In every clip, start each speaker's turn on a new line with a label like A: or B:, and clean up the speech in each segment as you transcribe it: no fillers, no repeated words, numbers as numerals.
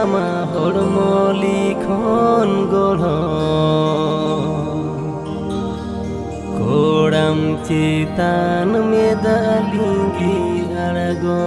A: tama hormoli khon gorho koram citan medalinggi argo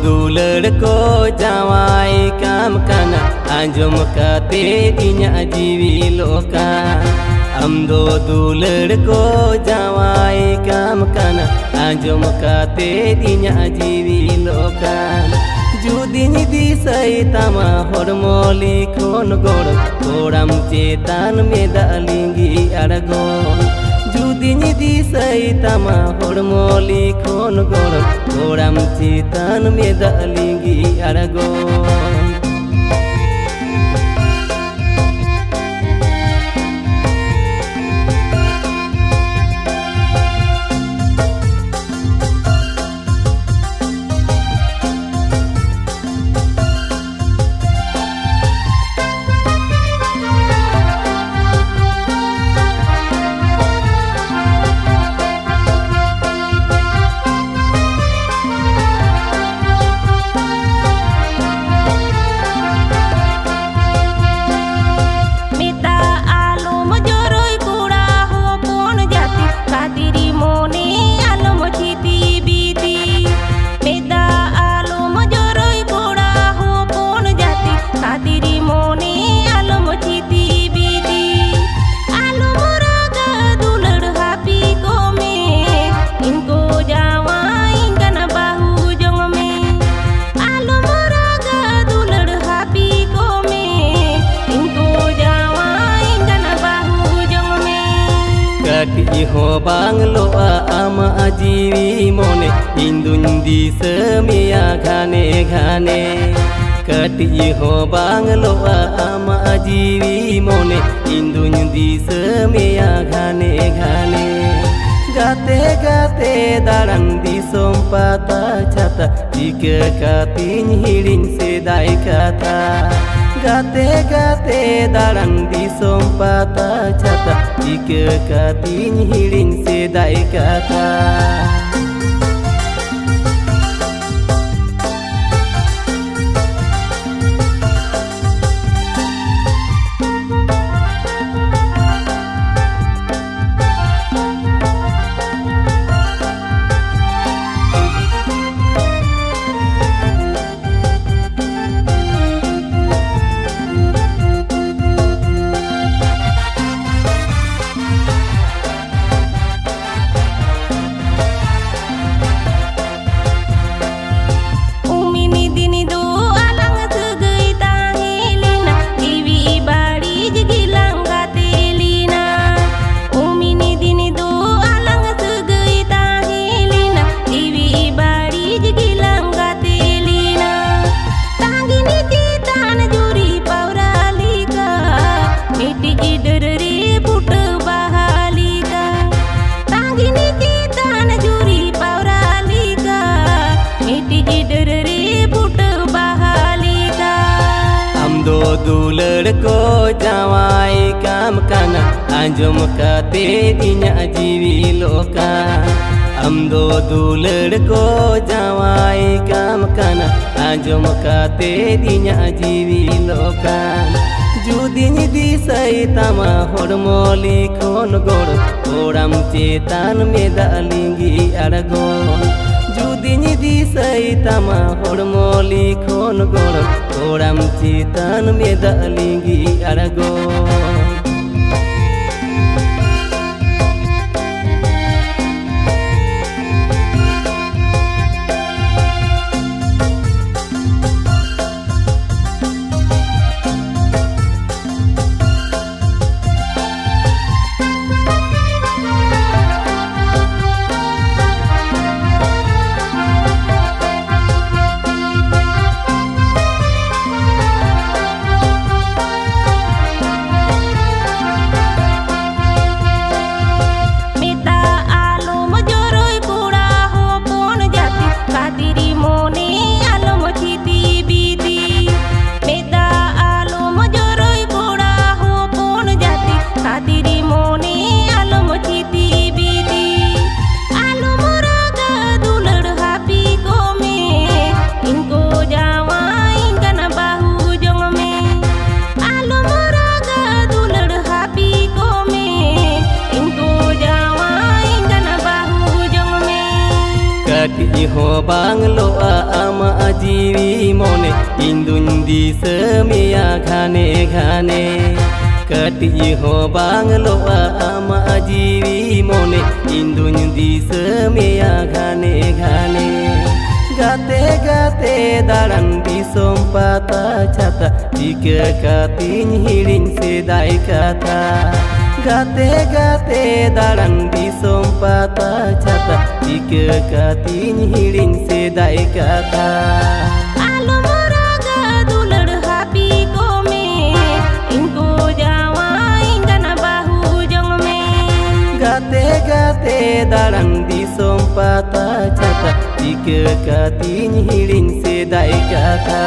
A: दुलड़ को जावाई काम काना आंजम काते दिnya जीवी लोका amdo दुलड़ को जावाई काम काना आंजम काते दिnya जीवी लोका जुदिनी दिसai tama hormoli khon gor koram cetan medalinggi argon जुदिनी दिसai tama hormoli khon gor koram citan medalinggi argon Iho bang loa ama ajiwi mone indun di semia khane khane kati iho bang loa ama ajiwi mone indun di semia khane khane gate gate daran di sompata chata jika katin hirin sedai kata gate gate daran di sompata chata jika katin hirin sedai kata दुलड़ को जावाई काम काना आंजम काते दिnya जीवी लोका amdo दुलड़ को जावाई काम काना आंजम काते दिnya जीवी लोका Judinya disai tama hormoli kon gor Oram cetan meda linggi argon Judinya disai tama hormoli kon gor Oram cetan meda linggi argon Iho banglo ama ajiwi mone indun di semia khane khane Kati iho banglo ama ajiwi mone indun di semia khane khane Gate gate daran di sompata chata jika katin hirin sedai kata Gate gate daran di sompata chata jika katin hirin sedai kata
B: Alo moraga dular happy kome inko jawa ingana bahu jong me
A: Gate gate daran di sompata chata jika katin hirin sedai kata